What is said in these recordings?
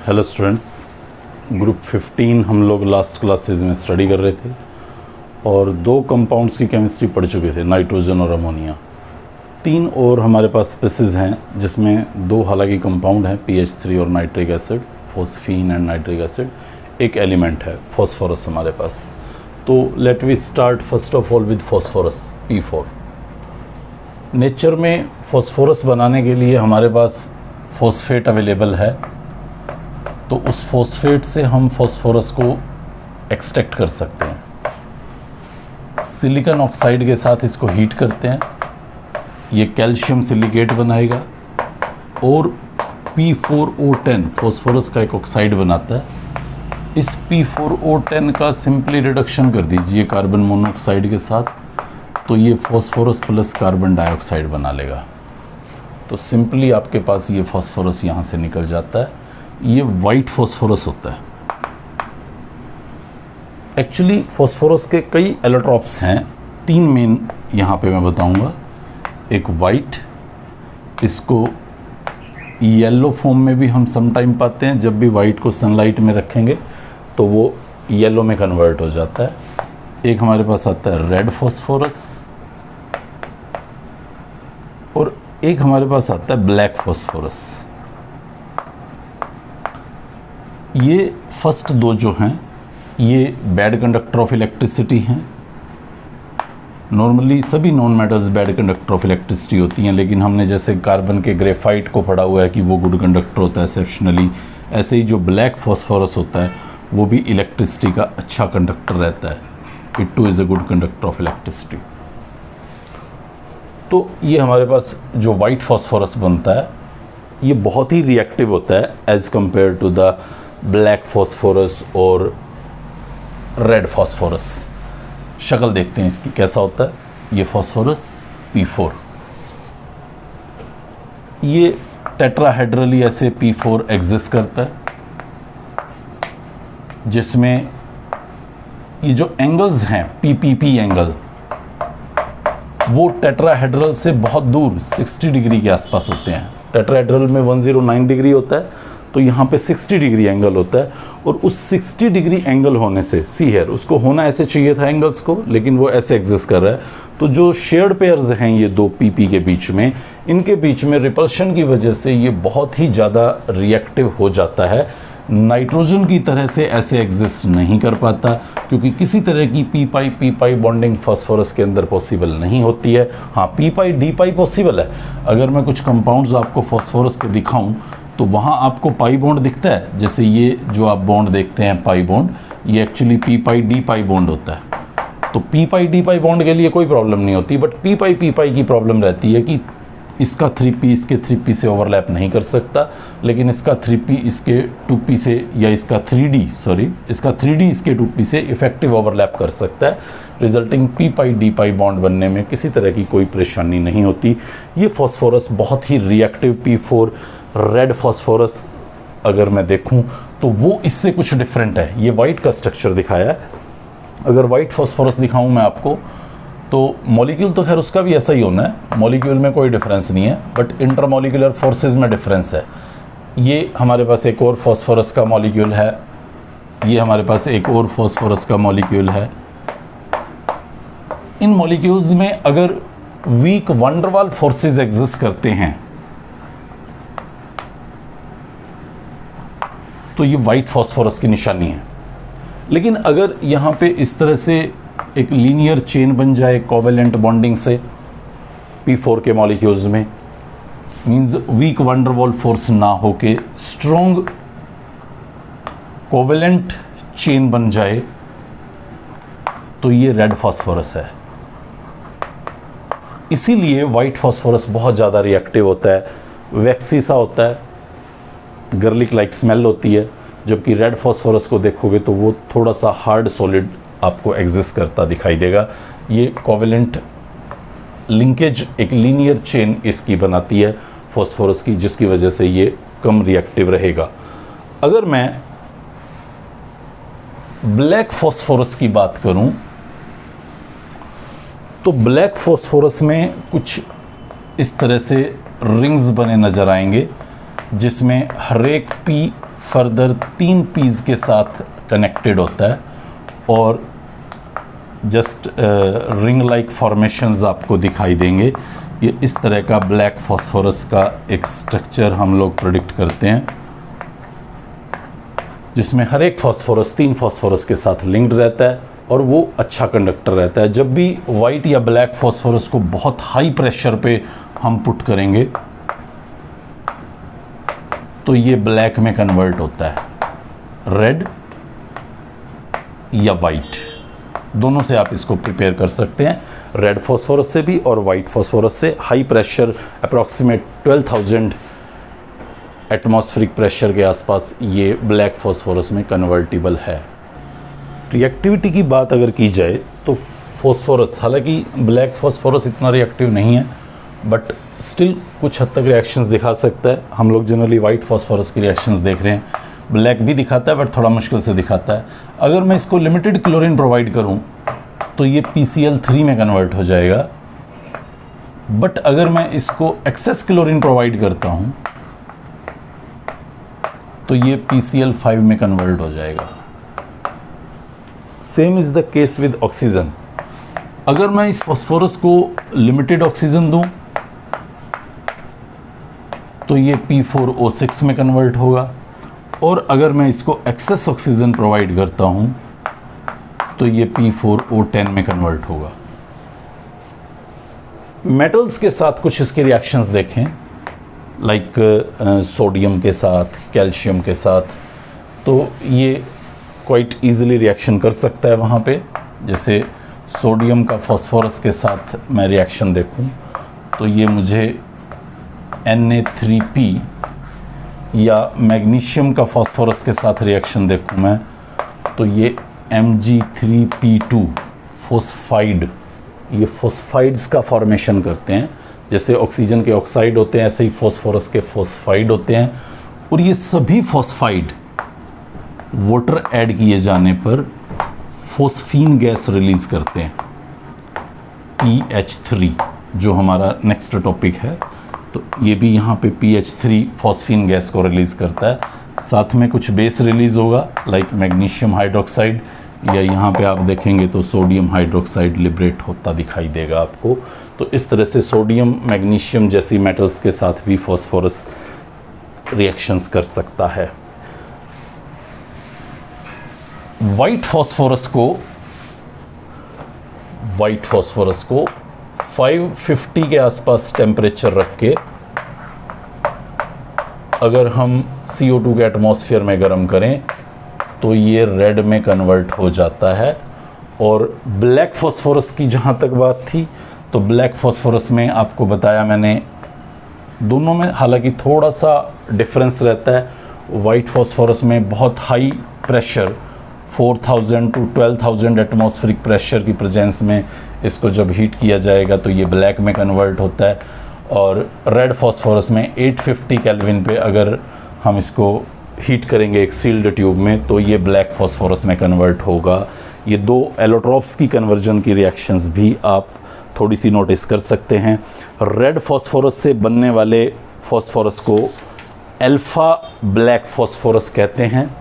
Hello students, group 15 हम लोग last classes में स्टडी कर रहे थे और दो कंपाउंड्स की केमिस्ट्री पढ़ चुके थे, नाइट्रोजन और अमोनिया। तीन और हमारे पास स्पेसिस हैं जिसमें दो हालांकि कंपाउंड हैं, PH3 और nitric acid, phosphine and nitric acid. एक एलिमेंट है फॉस्फोरस हमारे पास। तो let we start first of all with phosphorus, P4। Nature में फॉस्फोरस बनाने के लिए हमारे पास फॉस्फेट अवेलेबल है, तो उस फॉस्फेट से हम फॉस्फोरस को एक्सट्रैक्ट कर सकते हैं। सिलिकॉन ऑक्साइड के साथ इसको हीट करते हैं, ये कैल्शियम सिलिकेट बनाएगा और P4O10 फॉस्फोरस का एक ऑक्साइड बनाता है। इस P4O10 का सिंपली रिडक्शन कर दीजिए कार्बन मोनोऑक्साइड के साथ, तो ये फॉस्फोरस प्लस कार्बन डाइऑक्साइड बना लेगा। तो सिंपली आपके पास ये फॉस्फोरस यहाँ से निकल जाता है। ये वाइट फॉस्फोरस होता है। एक्चुअली फॉस्फोरस के कई एलोट्रॉप्स हैं, तीन मेन यहाँ पे मैं बताऊंगा। एक वाइट, इसको येलो फॉर्म में भी हम समटाइम पाते हैं। जब भी वाइट को सनलाइट में रखेंगे तो वो येलो में कन्वर्ट हो जाता है। एक हमारे पास आता है रेड फॉस्फोरस और एक हमारे पास आता है ब्लैक फॉस्फोरस। ये फर्स्ट दो जो हैं ये बैड कंडक्टर ऑफ इलेक्ट्रिसिटी हैं। नॉर्मली सभी non metals bad conductor of electricity होती हैं, लेकिन हमने जैसे कार्बन के ग्रेफाइट को पढ़ा हुआ है कि वो गुड कंडक्टर होता है एक्सेप्शनली, ऐसे ही जो ब्लैक फॉस्फोरस होता है वो भी इलेक्ट्रिसिटी का अच्छा कंडक्टर रहता है। It two is a good conductor of electricity. तो ये हमारे पास जो वाइट फॉस्फोरस बनता है ये बहुत ही रिएक्टिव होता है as compare to the black phosphorus और रेड फॉस्फोरस। शक्ल देखते हैं इसकी कैसा होता है। ये फॉस्फोरस P4, ये टेट्राहेड्रली ऐसे P4 एग्जिस्ट करता है, जिसमें ये जो एंगल्स हैं PPP एंगल वो टेट्राहेड्रल से बहुत दूर 60 डिग्री के आसपास होते हैं। टेट्राहेड्रल में 109 डिग्री होता है, तो यहाँ पे 60 डिग्री एंगल होता है। और उस 60 डिग्री एंगल होने से, सी हियर, उसको होना ऐसे चाहिए था एंगल्स को, लेकिन वो ऐसे एग्जिस्ट कर रहा है। तो जो शेयर्ड पेयर्स हैं ये दो PP के बीच में, इनके बीच में रिपल्शन की वजह से ये बहुत ही ज़्यादा रिएक्टिव हो जाता है। नाइट्रोजन की तरह से ऐसे एग्जिस्ट नहीं कर पाता, क्योंकि किसी तरह की p-pi बॉन्डिंग फास्फोरस के अंदर पॉसिबल नहीं होती है। हाँ, p-pi पॉसिबल है। अगर मैं कुछ कंपाउंड्स आपको फास्फोरस के दिखाऊं तो वहाँ आपको पाई बॉन्ड दिखता है। जैसे ये जो आप बॉन्ड देखते हैं पाई बॉन्ड, ये एक्चुअली p-pi बॉन्ड होता है। तो p-pi बॉन्ड के लिए कोई प्रॉब्लम नहीं होती, बट p-pi की प्रॉब्लम रहती है कि इसका 3p इसके 3p से ओवरलैप नहीं कर सकता, लेकिन इसका 3p इसके 2p से, या इसका 3d इसके 2p से इफेक्टिव ओवरलैप कर सकता है, रिजल्टिंग p-pi बॉन्ड बनने में किसी तरह की कोई परेशानी नहीं होती। ये फॉस्फोरस बहुत ही रिएक्टिव P4, रेड फॉस्फोरस अगर मैं देखूं तो वो इससे कुछ डिफरेंट है। ये वाइट का स्ट्रक्चर दिखाया है। अगर वाइट फॉस्फोरस दिखाऊं मैं आपको तो मॉलिक्यूल तो खैर उसका भी ऐसा ही होना है, मॉलिक्यूल में कोई डिफरेंस नहीं है, बट इंटरमॉलिक्यूलर फोर्सेस में डिफरेंस है। ये हमारे पास एक और फॉस्फोरस का मॉलिक्यूल है, ये हमारे पास एक और फॉस्फोरस का मॉलिक्यूल है। इन मॉलिक्यूल्स में अगर वीक वंडरवाल फोर्सेस एग्जिस्ट करते हैं तो ये वाइट फॉस्फोरस की निशानी है। लेकिन अगर यहाँ पे इस तरह से एक लीनियर चेन बन जाए कोवेलेंट बॉन्डिंग से P4 के मॉलिक्यूल्स में, मींस वीक वंडरवॉल फोर्स ना होके स्ट्रॉन्ग कोवेलेंट चेन बन जाए, तो ये रेड फॉस्फोरस है। इसीलिए वाइट फॉस्फोरस बहुत ज़्यादा रिएक्टिव होता है, वैक्सी सा होता है, गर्लिक लाइक स्मेल होती है। जबकि रेड फॉस्फोरस को देखोगे तो वो थोड़ा सा हार्ड सॉलिड आपको एग्जिस्ट करता दिखाई देगा। ये कोवेलेंट लिंकेज, एक लीनियर चेन इसकी बनाती है फॉस्फोरस की, जिसकी वजह से ये कम रिएक्टिव रहेगा। अगर मैं ब्लैक फॉस्फोरस की बात करूं तो ब्लैक फॉस्फोरस में कुछ इस तरह से रिंग्स बने नजर आएंगे, जिसमें हर एक P फर्दर 3 पीस के साथ कनेक्टेड होता है और जस्ट रिंग लाइक फॉर्मेशंस आपको दिखाई देंगे। ये इस तरह का ब्लैक फॉस्फोरस का एक स्ट्रक्चर हम लोग प्रेडिक्ट करते हैं, जिसमें हर एक फॉस्फोरस 3 फॉस्फोरस के साथ लिंक्ड रहता है और वो अच्छा कंडक्टर रहता है। जब भी वाइट या ब्लैक फॉस्फोरस को बहुत हाई प्रेशर पे हम पुट करेंगे तो ये ब्लैक में कन्वर्ट होता है, रेड या वाइट, दोनों से आप इसको प्रिपेयर कर सकते हैं, रेड फॉस्फोरस से भी और वाइट फॉस्फोरस से। High pressure approximate 12,000 atmospheric pressure के आसपास ये ब्लैक फॉस्फोरस में कन्वर्टिबल है। रिएक्टिविटी की बात अगर की जाए तो फॉस्फोरस, हालांकि ब्लैक फॉस्फोरस इतना रिएक्टिव नहीं है बट स्टिल कुछ हद तक रिएक्शंस दिखा सकता है। हम लोग जनरली वाइट फॉस्फोरस की रिएक्शंस देख रहे हैं, ब्लैक भी दिखाता है बट थोड़ा मुश्किल से दिखाता है। अगर मैं इसको लिमिटेड क्लोरीन प्रोवाइड करूं तो ये PCl3 में कन्वर्ट हो जाएगा, बट अगर मैं इसको एक्सेस क्लोरीन प्रोवाइड करता हूं तो ये PCl5 में कन्वर्ट हो जाएगा। Same is the case with oxygen. अगर मैं इस फॉस्फोरस को लिमिटेड ऑक्सीजन दूं तो ये P4O6 में कन्वर्ट होगा, और अगर मैं इसको एक्सेस ऑक्सीजन प्रोवाइड करता हूं तो ये P4O10 में कन्वर्ट होगा। मेटल्स के साथ कुछ इसके रिएक्शंस देखें, लाइक सोडियम के साथ, कैल्शियम के साथ, तो ये क्वाइट ईजिली रिएक्शन कर सकता है वहाँ पे। जैसे सोडियम का फॉस्फोरस के साथ मैं रिएक्शन देखूं तो ये मुझे Na3P, या मैग्नीशियम का फॉस्फोरस के साथ रिएक्शन देखूं मैं तो ये Mg3P2 फोस्फाइड, ये फोस्फाइड्स का फॉर्मेशन करते हैं। जैसे ऑक्सीजन के ऑक्साइड होते हैं ऐसे ही फॉस्फोरस के फोस्फाइड होते हैं, और ये सभी फोस्फाइड वाटर ऐड किए जाने पर फोस्फीन गैस रिलीज करते हैं, PH3, जो हमारा नेक्स्ट टॉपिक है। तो ये भी यहाँ पे PH3 फॉस्फीन गैस को रिलीज़ करता है। साथ में कुछ बेस रिलीज़ होगा लाइक मैग्नीशियम हाइड्रोक्साइड, या यहाँ पे आप देखेंगे तो सोडियम हाइड्रोक्साइड लिबरेट होता दिखाई देगा आपको। तो इस तरह से सोडियम, मैग्नीशियम जैसी मेटल्स के साथ भी फॉस्फोरस रिएक्शंस कर सकता है। वाइट फॉस्फोरस को 550 के आसपास टेम्परेचर रख के अगर हम CO2 के एटमॉस्फेयर में गर्म करें तो ये रेड में कन्वर्ट हो जाता है। और ब्लैक फॉस्फोरस की जहाँ तक बात थी तो ब्लैक फॉस्फोरस में आपको बताया मैंने, दोनों में हालांकि थोड़ा सा डिफरेंस रहता है। वाइट फॉस्फोरस में बहुत high pressure 4000 to 12000 atmospheric pressure की प्रेजेंस में इसको जब हीट किया जाएगा तो ये ब्लैक में कन्वर्ट होता है, और रेड फॉस्फोरस में 850 केल्विन पे अगर हम इसको हीट करेंगे एक सील्ड ट्यूब में तो ये ब्लैक फॉस्फोरस में कन्वर्ट होगा। ये दो एलोट्रॉप्स की कन्वर्जन की रिएक्शंस भी आप थोड़ी सी नोटिस कर सकते हैं। रेड फॉस्फोरस से बनने वाले फॉस्फोरस को अल्फ़ा ब्लैक फॉस्फोरस कहते हैं।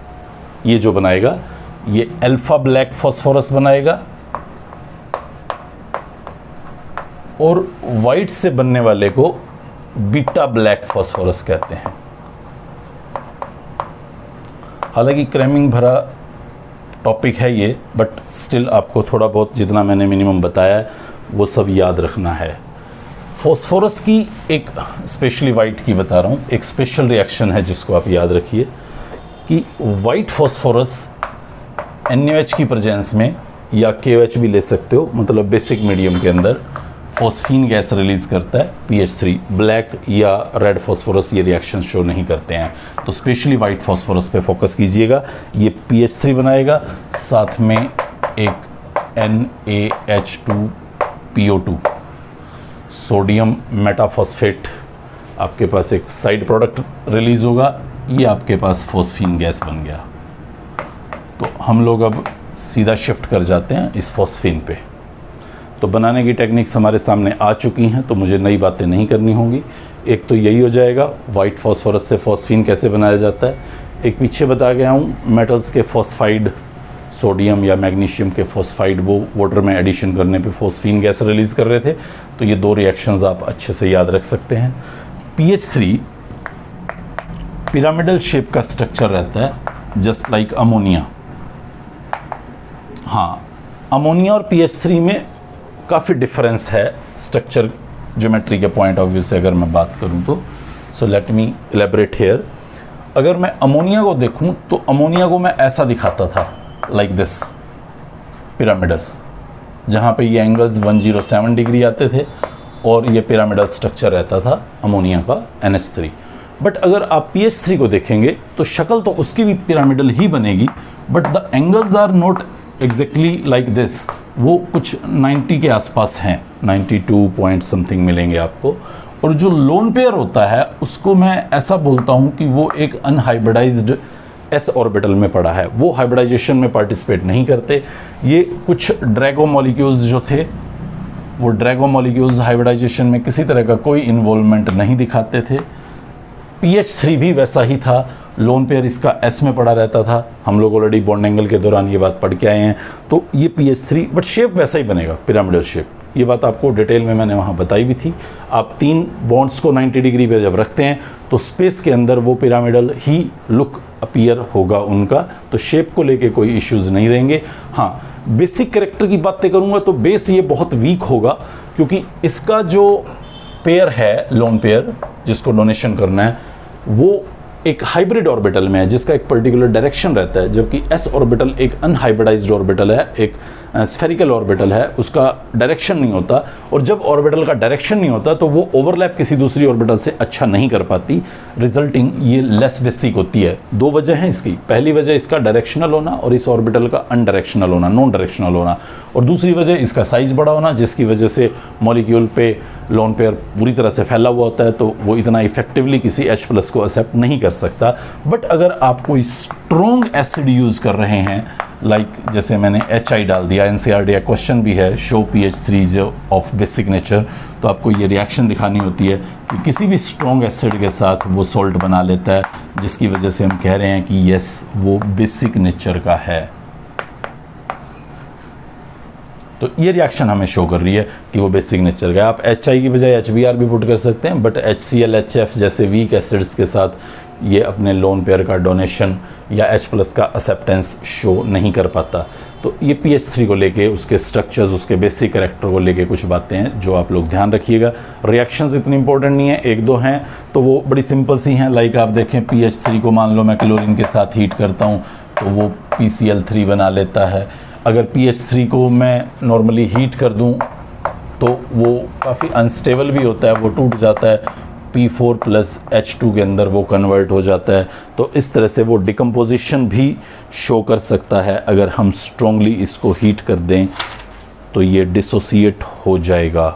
ये जो बनाएगा ये अल्फ़ा ब्लैक फॉस्फोरस बनाएगा, और वाइट से बनने वाले को बीटा ब्लैक फॉस्फोरस कहते हैं। हालांकि क्रैमिंग भरा टॉपिक है ये, बट स्टिल आपको थोड़ा बहुत जितना मैंने मिनिमम बताया है वो सब याद रखना है। फॉस्फोरस की एक, स्पेशली वाइट की बता रहा हूँ, एक स्पेशल रिएक्शन है जिसको आप याद रखिए कि वाइट फॉस्फोरस NaOH की प्रेजेंस में, या KOH भी ले सकते हो, मतलब बेसिक मीडियम के अंदर फॉस्फीन गैस रिलीज करता है PH3। ब्लैक या रेड फॉस्फोरस ये रिएक्शन शो नहीं करते हैं। तो स्पेशली वाइट फॉस्फोरस पे फोकस कीजिएगा। ये PH3 बनाएगा, साथ में एक NaH2PO2 सोडियम मेटाफॉस्फेट, आपके पास एक साइड प्रोडक्ट रिलीज होगा, ये आपके पास फॉस्फीन गैस बन गया। तो हम लोग अब सीधा शिफ्ट कर जाते हैं इस फॉस्फीन पे। तो बनाने की टेक्निक्स हमारे सामने आ चुकी हैं, तो मुझे नई बातें नहीं करनी होंगी। एक तो यही हो जाएगा वाइट फॉस्फोरस से फॉस्फीन कैसे बनाया जाता है, एक पीछे बता गया हूँ, मेटल्स के फॉस्फाइड, सोडियम या मैग्नीशियम के फॉस्फाइड वो वाटर में एडिशन करने पे फॉस्फीन गैस रिलीज़ कर रहे थे। तो ये 2 रिएक्शंस आप अच्छे से याद रख सकते हैं। PH3 पिरामिडल शेप का स्ट्रक्चर रहता है, जस्ट लाइक अमोनिया। हाँ, अमोनिया और PH3 में काफ़ी डिफरेंस है स्ट्रक्चर ज्योमेट्री के पॉइंट ऑफ व्यू से अगर मैं बात करूँ तो। So let me elaborate here. अगर मैं अमोनिया को देखूँ तो अमोनिया को मैं ऐसा दिखाता था, लाइक दिस पिरामिडल, जहाँ पे ये एंगल्स 107 डिग्री आते थे और ये पिरामिडल स्ट्रक्चर रहता था अमोनिया का NH3। बट अगर आप PH3 को देखेंगे तो शक्ल तो उसकी भी पिरामिडल ही बनेगी, but the angles are not exactly like this. वो कुछ 90 के आसपास हैं, 92 पॉइंट समथिंग मिलेंगे आपको। और जो लोन पेयर होता है उसको मैं ऐसा बोलता हूँ कि वो एक अनहाइब्रिडाइज्ड s ऑर्बिटल में पड़ा है, वो हाइब्रिडाइजेशन में पार्टिसिपेट नहीं करते। ये कुछ ड्रैगो मॉलिक्यूल्स जो थे, वो ड्रैगो मॉलिक्यूल्स हाइब्रिडाइजेशन में किसी तरह का कोई इन्वॉल्वमेंट नहीं दिखाते थे। PH3 भी वैसा ही था, लोन पेयर इसका S में पड़ा रहता था। हम लोग ऑलरेडी बॉन्ड एंगल के दौरान ये बात पढ़ के आए हैं। तो ये PH3, बट शेप वैसा ही बनेगा, पिरामिडल शेप। ये बात आपको डिटेल में मैंने वहाँ बताई भी थी। आप 3 बॉन्ड्स को 90 डिग्री पे जब रखते हैं तो स्पेस के अंदर वो पिरामिडल ही लुक अपीयर होगा उनका, तो शेप को लेके कोई इश्यूज़ नहीं रहेंगे। हाँ, बेसिक कैरेक्टर की बातें करूँगा तो बेस ये बहुत वीक होगा, क्योंकि इसका जो पेयर है, लोन पेयर जिसको डोनेशन करना है, वो एक हाइब्रिड ऑर्बिटल में है जिसका एक पर्टिकुलर डायरेक्शन रहता है, जबकि S ऑर्बिटल एक अनहाइब्रिडाइज्ड ऑर्बिटल है, एक स्फेरिकल ऑर्बिटल है, उसका डायरेक्शन नहीं होता। और जब ऑर्बिटल का डायरेक्शन नहीं होता तो वो ओवरलैप किसी दूसरी ऑर्बिटल से अच्छा नहीं कर पाती, रिजल्टिंग ये लेस बेसिक होती है। 2 वजह हैं इसकी। पहली वजह इसका डायरेक्शनल होना और इस ऑर्बिटल का अनडायरेक्शनल होना, नॉन डायरेक्शनल होना। और दूसरी वजह इसका साइज बड़ा होना, जिसकी वजह से मॉलिक्यूल पे लोन पेयर पूरी तरह से फैला हुआ होता है, तो वो इतना इफेक्टिवली किसी H+ को एक्सेप्ट नहीं कर सकता। बट अगर आप कोई स्ट्रॉन्ग एसिड यूज़ कर रहे हैं, लाइक जैसे मैंने HI डाल दिया, NCERT का क्वेश्चन भी है, show PH3 of basic nature, तो आपको ये रिएक्शन दिखानी होती है कि किसी भी स्ट्रॉन्ग एसिड के साथ वो सॉल्ट बना लेता है, जिसकी वजह से हम कह रहे हैं कि यस, वो बेसिक नेचर का है। तो ये रिएक्शन हमें शो कर रही है कि वो बेसिक नेचर का है। आप HI की बजाय HBr भी पुट कर सकते हैं, बट HCl, HF जैसे वीक एसिड्स के साथ ये अपने लोन पेयर का डोनेशन या H+ का एक्सेप्टेंस शो नहीं कर पाता। तो ये PH3 को लेके, उसके स्ट्रक्चर्स, उसके बेसिक कैरेक्टर को लेके कुछ बातें हैं जो आप लोग ध्यान रखिएगा। रिएक्शंस इतनी इंपॉर्टेंट नहीं है, 1-2 हैं तो वो बड़ी सिंपल सी हैं। लाइक आप देखें, PH3 को मान लो मैं क्लोरीन के साथ हीट करता हूँ तो वो PCl3 बना लेता है। अगर PH3 को मैं नॉर्मली हीट कर दूं तो वो काफ़ी अनस्टेबल भी होता है, वो टूट जाता है, P4+H2 के अंदर वो कन्वर्ट हो जाता है। तो इस तरह से वो डिकम्पोजिशन भी शो कर सकता है। अगर हम स्ट्रॉन्गली इसको हीट कर दें तो ये डिसोसिएट हो जाएगा।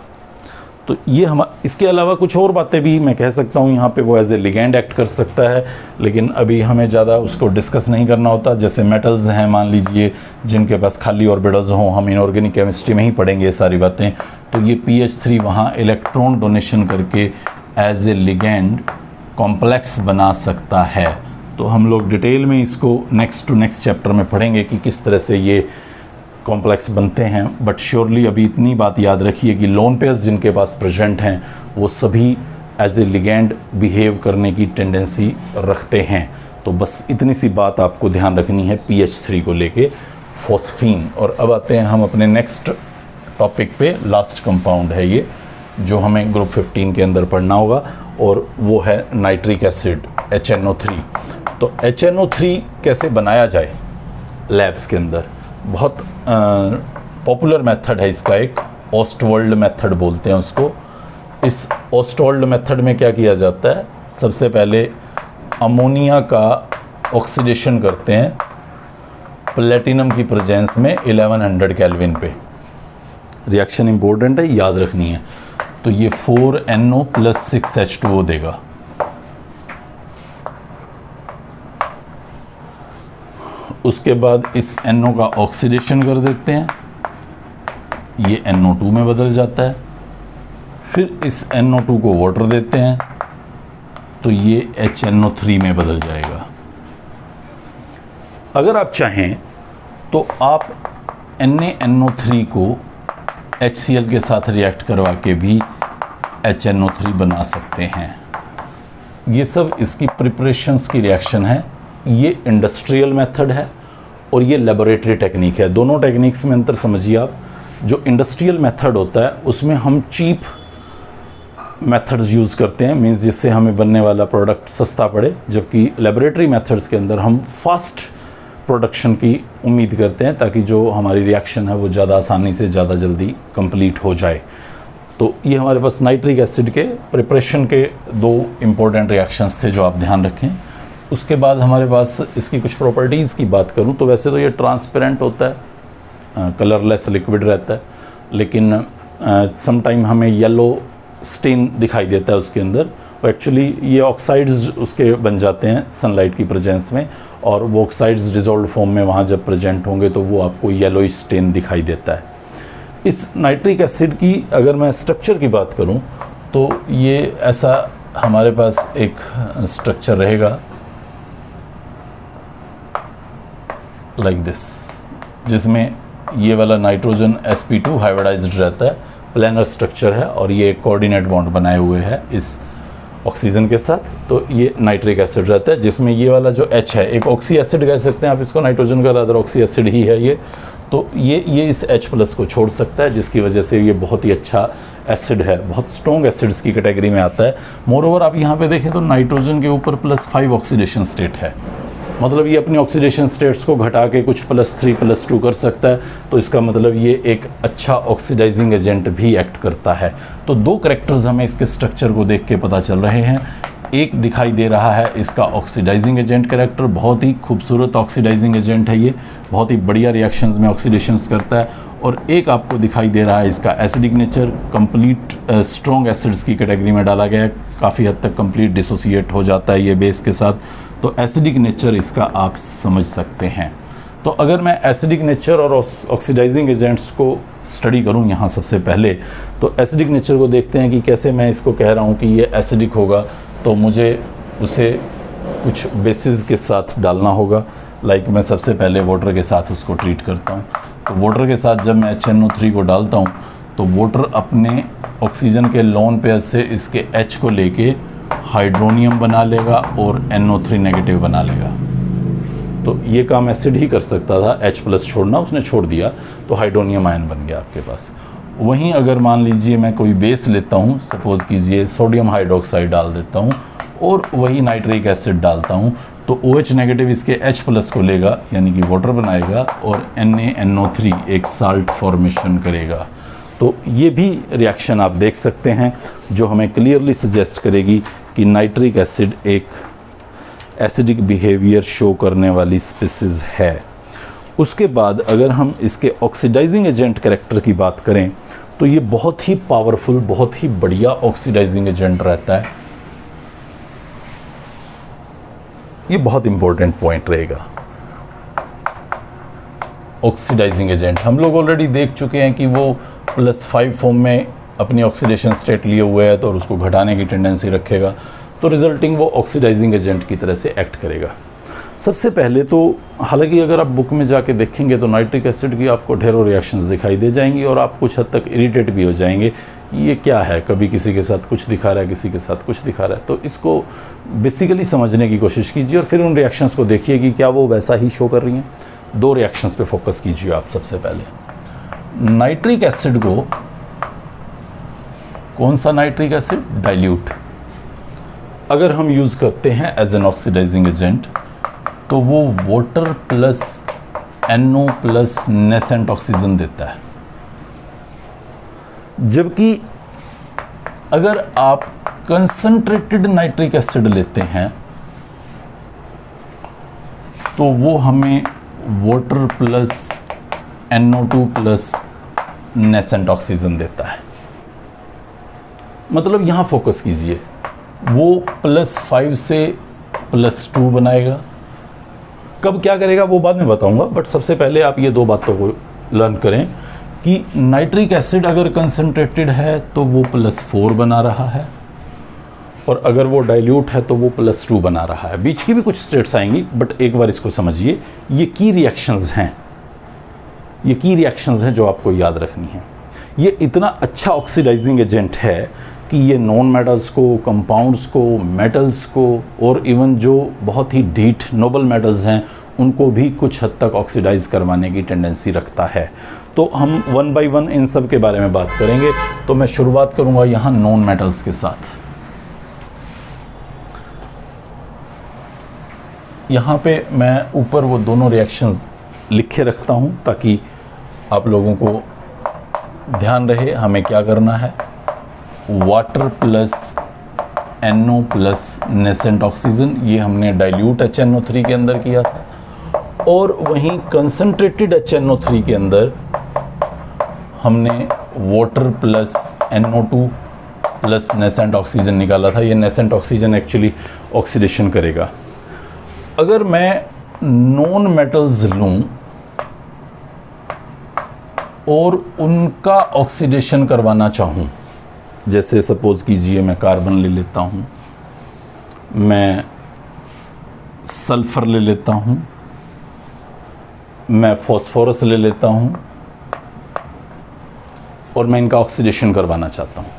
तो ये हम, इसके अलावा कुछ और बातें भी मैं कह सकता हूँ यहाँ पे, वो एज ए लिगेंड एक्ट कर सकता है, लेकिन अभी हमें ज़्यादा उसको डिस्कस नहीं करना होता। जैसे मेटल्स हैं मान लीजिए जिनके पास खाली ऑर्बिटल्स हों, हम इनऑर्गेनिक केमिस्ट्री में ही पढ़ेंगे ये सारी बातें, तो ये PH3 वहाँ इलेक्ट्रॉन डोनेशन करके एज ए लिगेंड कॉम्प्लेक्स बना सकता है। तो हम लोग डिटेल में इसको नेक्स्ट टू नेक्स्ट चैप्टर में पढ़ेंगे कि किस तरह से ये कॉम्प्लेक्स बनते हैं। बट श्योरली अभी इतनी बात याद रखिए कि लोन पेयर्स जिनके पास प्रेजेंट हैं वो सभी एज ए लिगेंड बिहेव करने की टेंडेंसी रखते हैं। तो बस इतनी सी बात आपको ध्यान रखनी है PH3 को लेके, फॉस्फीन। और अब आते हैं हम अपने नेक्स्ट टॉपिक पे। लास्ट कंपाउंड है ये जो हमें ग्रुप 15 के अंदर पढ़ना होगा, और वो है नाइट्रिक एसिड, HNO3। तो HNO3 कैसे बनाया जाए लैब्स के अंदर, बहुत पॉपुलर मेथड है इसका, एक ऑस्टवर्ल्ड मेथड बोलते हैं उसको। इस ऑस्टवर्ल्ड मेथड में क्या किया जाता है, सबसे पहले अमोनिया का ऑक्सीडेशन करते हैं प्लेटिनम की प्रेजेंस में 1100 केल्विन पे। रिएक्शन इंपॉर्टेंट है, याद रखनी है। तो ये 4NO + 6H2O देगा। उसके बाद इस NO का ऑक्सीडेशन कर देते हैं, ये NO2 में बदल जाता है। फिर इस NO2 को वाटर देते हैं तो ये HNO3 में बदल जाएगा। अगर आप चाहें तो आप NaNO3 को HCl के साथ रिएक्ट करवा के भी HNO3 बना सकते हैं। ये सब इसकी प्रिपरेशंस की रिएक्शन है। ये इंडस्ट्रियल मेथड है और ये लेबोरेटरी टेक्निक है। दोनों टेक्निक्स में अंतर समझिए आप। जो इंडस्ट्रियल मेथड होता है उसमें हम चीप मेथड्स यूज़ करते हैं, मीन्स जिससे हमें बनने वाला प्रोडक्ट सस्ता पड़े, जबकि लेबोरेटरी मेथड्स के अंदर हम फास्ट प्रोडक्शन की उम्मीद करते हैं ताकि जो हमारी रिएक्शन है वो ज़्यादा आसानी से ज़्यादा जल्दी कंप्लीट हो जाए। तो ये हमारे पास नाइट्रिक एसिड के प्रिपरेशन के दो इम्पोर्टेंट रिएक्शंस थे जो आप ध्यान रखें। उसके बाद हमारे पास इसकी कुछ प्रॉपर्टीज़ की बात करूं तो वैसे तो ये ट्रांसपेरेंट होता है, कलरलेस लिक्विड रहता है, लेकिन समटाइम हमें येलो स्टेन दिखाई देता है उसके अंदर। एक्चुअली ये ऑक्साइड्स उसके बन जाते हैं सनलाइट की प्रेजेंस में, और वो ऑक्साइड्स डिजोल्व फॉर्म में वहाँ जब प्रेजेंट होंगे तो वो आपको येलो स्टेन दिखाई देता है। इस नाइट्रिक एसिड की अगर मैं स्ट्रक्चर की बात करूं तो ये ऐसा हमारे पास एक स्ट्रक्चर रहेगा लाइक दिस, जिसमें ये वाला नाइट्रोजन sp2 हाइब्रिडाइज्ड रहता है, प्लेनर स्ट्रक्चर है, और ये एक कोऑर्डिनेट बॉन्ड बनाए हुए है इस ऑक्सीजन के साथ। तो ये नाइट्रिक एसिड रहता है, जिसमें ये वाला जो H है एक ऑक्सी एसिड कह सकते हैं आप इसको, नाइट्रोजन का रादर ऑक्सी एसिड ही है ये। तो ये इस H+ को छोड़ सकता है, जिसकी वजह से ये बहुत ही अच्छा एसिड है, बहुत स्ट्रॉन्ग एसिड्स की कैटेगरी में आता है। मोरओवर आप यहाँ पे देखें तो नाइट्रोजन के ऊपर +5 ऑक्सीडेशन स्टेट है, मतलब ये अपनी ऑक्सीडेशन स्टेट्स को घटा के कुछ +3 +2 कर सकता है। तो इसका मतलब ये एक अच्छा ऑक्सीडाइजिंग एजेंट भी एक्ट करता है। तो दो कैरेक्टर्स हमें इसके स्ट्रक्चर को देख के पता चल रहे हैं। एक दिखाई दे रहा है इसका ऑक्सीडाइजिंग एजेंट कैरेक्टर, बहुत ही खूबसूरत ऑक्सीडाइजिंग एजेंट है ये, बहुत ही बढ़िया रिएक्शंस में ऑक्सीडेशंस करता है। और एक आपको दिखाई दे रहा है इसका acidic nature, complete strong acids की कैटेगरी में डाला गया है, काफ़ी हद तक कंप्लीट डिसोसिएट हो जाता है ये बेस के साथ। तो एसिडिक नेचर इसका आप समझ सकते हैं। तो अगर मैं एसिडिक नेचर और ऑक्सीडाइजिंग एजेंट्स को स्टडी करूं यहाँ सबसे पहले, तो एसिडिक नेचर को देखते हैं कि कैसे मैं इसको कह रहा हूँ कि ये एसिडिक होगा। तो मुझे उसे कुछ बेसिस के साथ डालना होगा। लाइक मैं सबसे पहले वाटर के साथ उसको ट्रीट करता हूँ। तो वाटर के साथ जब मैं HNO3 को डालता हूँ तो वाटर अपने ऑक्सीजन के लोन पेयर से इसके H को लेके हाइड्रोनियम बना लेगा और NO3 नेगेटिव बना लेगा। तो ये काम एसिड ही कर सकता था, H+ छोड़ना, उसने छोड़ दिया, तो हाइड्रोनियम आयन बन गया आपके पास। वहीं अगर मान लीजिए मैं कोई बेस लेता हूँ, सपोज़ कीजिए सोडियम हाइड्रोक्साइड डाल देता हूँ और वही नाइट्रिक एसिड डालता हूँ, तो OH नेगेटिव इसके H+ को लेगा, यानी कि वाटर बनाएगा, और NaNO3 एक साल्ट फॉर्मेशन करेगा। तो ये भी रिएक्शन आप देख सकते हैं जो हमें क्लियरली सजेस्ट करेगी कि नाइट्रिक एसिड एक एसिडिक बिहेवियर शो करने वाली स्पीसीज है। उसके बाद अगर हम इसके ऑक्सीडाइजिंग एजेंट कैरेक्टर की बात करें तो ये बहुत ही पावरफुल, बहुत ही बढ़िया ऑक्सीडाइजिंग एजेंट रहता है। ये बहुत इंपॉर्टेंट पॉइंट रहेगा। ऑक्सीडाइजिंग एजेंट हम लोग ऑलरेडी देख चुके हैं कि वो +5 फॉर्म में अपनी ऑक्सीडेशन स्टेट लिए हुए है, तो उसको घटाने की टेंडेंसी रखेगा, तो रिजल्टिंग वो ऑक्सीडाइजिंग एजेंट की तरह से एक्ट करेगा। सबसे पहले तो हालांकि अगर आप बुक में जाके देखेंगे तो नाइट्रिक एसिड की आपको ढेरों रिएक्शंस दिखाई दे जाएंगी और आप कुछ हद तक इरिटेट भी हो जाएंगे, ये क्या है, कभी किसी के साथ कुछ दिखा रहा है, किसी के साथ कुछ दिखा रहा है। तो इसको बेसिकली समझने की कोशिश कीजिए और फिर उन रिएक्शंस को देखिए कि क्या वो वैसा ही शो कर रही हैं। दो रिएक्शंस पे फोकस कीजिए आप। सबसे पहले नाइट्रिक एसिड को, कौन सा नाइट्रिक एसिड, डाइल्यूट, अगर हम यूज़ करते हैं एज एन ऑक्सीडाइजिंग एजेंट तो वो water plus NO plus nascent oxygen देता है। जबकि अगर आप कंसंट्रेटेड नाइट्रिक एसिड लेते हैं तो वो हमें water plus NO2 plus nascent oxygen देता है। मतलब यहाँ फोकस कीजिए, वो +5 से +2 बनाएगा। कब क्या करेगा वो बाद में बताऊंगा, बट सबसे पहले आप ये दो बातों को लर्न करें कि नाइट्रिक एसिड अगर कंसंट्रेटेड है तो वो +4 बना रहा है, और अगर वो डाइल्यूट है तो वो +2 बना रहा है। बीच की भी कुछ स्टेट्स आएंगी, बट एक बार इसको समझिए, ये की रिएक्शंस हैं, ये की रिएक्शंस हैं जो आपको याद रखनी है। ये इतना अच्छा ऑक्सीडाइजिंग एजेंट है कि ये नॉन मेटल्स को, कंपाउंड्स को, मेटल्स को और इवन जो बहुत ही ढीठ नोबल मेटल्स हैं उनको भी कुछ हद तक ऑक्सीडाइज करवाने की टेंडेंसी रखता है। तो हम वन बाय वन इन सब के बारे में बात करेंगे। तो मैं शुरुआत करूंगा यहाँ नॉन मेटल्स के साथ। यहाँ पे मैं ऊपर वो दोनों रिएक्शंस लिखे रखता हूँ ताकि आप लोगों को ध्यान रहे हमें क्या करना है। Water plus NO plus nascent oxygen, ये हमने डाइल्यूट HNO3 के अंदर किया था, और वहीं कंसंट्रेटेड HNO3 के अंदर हमने water plus NO2 plus nascent oxygen निकाला था। ये नेसेंट ऑक्सीजन एक्चुअली ऑक्सीडेशन करेगा। अगर मैं नॉन मेटल्स लूं और उनका ऑक्सीडेशन करवाना चाहूं, जैसे सपोज कीजिए मैं कार्बन ले लेता हूं, मैं सल्फर ले लेता हूं, मैं फॉस्फोरस ले लेता हूं और मैं इनका ऑक्सीडेशन करवाना चाहता हूं,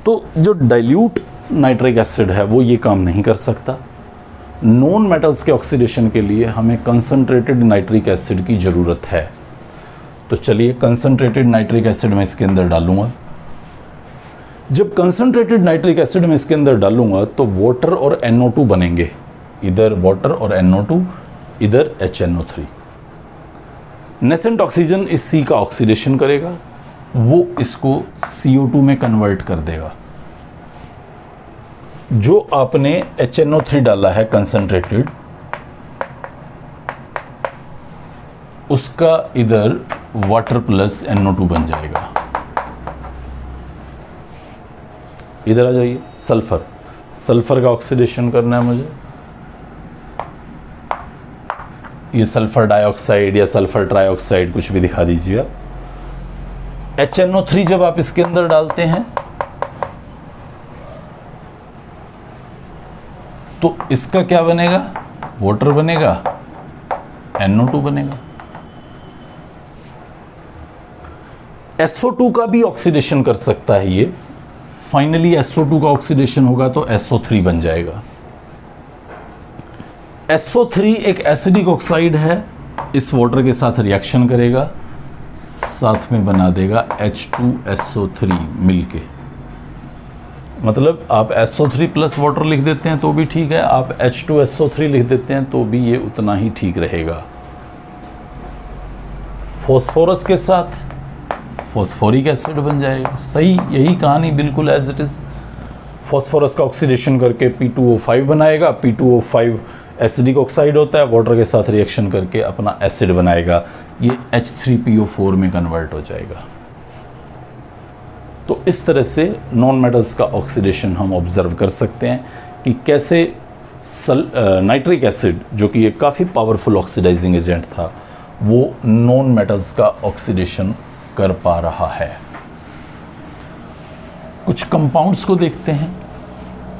तो जो डाइल्यूट नाइट्रिक एसिड है वो ये काम नहीं कर सकता। नॉन मेटल्स के ऑक्सीडेशन के लिए हमें कंसंट्रेटेड नाइट्रिक एसिड की ज़रूरत है। तो चलिए कंसंट्रेटेड नाइट्रिक एसिड मैं इसके अंदर डालूंगा। जब कंसंट्रेटेड नाइट्रिक एसिड में इसके अंदर डालूंगा तो वाटर और NO2 बनेंगे, इधर वाटर और NO2, इधर HNO3। नेसेंट ऑक्सीजन इस C का ऑक्सीडेशन करेगा, वो इसको CO2 में कन्वर्ट कर देगा। जो आपने HNO3 डाला है कंसंट्रेटेड, उसका इधर वाटर प्लस NO2 बन जाएगा। इधर आ जाइए, सल्फर, सल्फर का ऑक्सीडेशन करना है मुझे। ये सल्फर डाइऑक्साइड या सल्फर ट्राइऑक्साइड कुछ भी दिखा दीजिए आप। HNO3 जब आप इसके अंदर डालते हैं तो इसका क्या बनेगा, वाटर बनेगा, NO2 बनेगा। SO2 का भी ऑक्सीडेशन कर सकता है ये। फाइनली SO2 का ऑक्सीडेशन होगा तो SO3 बन जाएगा। SO3 एक एसिडिक ऑक्साइड है, इस वाटर के साथ रिएक्शन करेगा, साथ में बना देगा H2SO3 मिलके। मतलब आप SO3 प्लस वाटर लिख देते हैं तो भी ठीक है, आप H2SO3 लिख देते हैं तो भी ये उतना ही ठीक रहेगा। फॉस्फोरस के साथ फॉस्फोरिक एसिड बन जाएगा। सही, यही कहानी बिल्कुल एज इट इज़। फॉस्फोरस का ऑक्सीडेशन करके P2O5 बनाएगा। P2O5 एसिडिक ऑक्साइड होता है, वाटर के साथ रिएक्शन करके अपना एसिड बनाएगा, ये H3PO4 में कन्वर्ट हो जाएगा। तो इस तरह से नॉन मेटल्स का ऑक्सीडेशन हम ऑब्जर्व कर सकते हैं कि कैसे नाइट्रिक एसिड, जो कि एक काफ़ी पावरफुल ऑक्सीडाइजिंग एजेंट था, वो नॉन मेटल्स का ऑक्सीडेशन कर पा रहा है। कुछ कंपाउंड्स को देखते हैं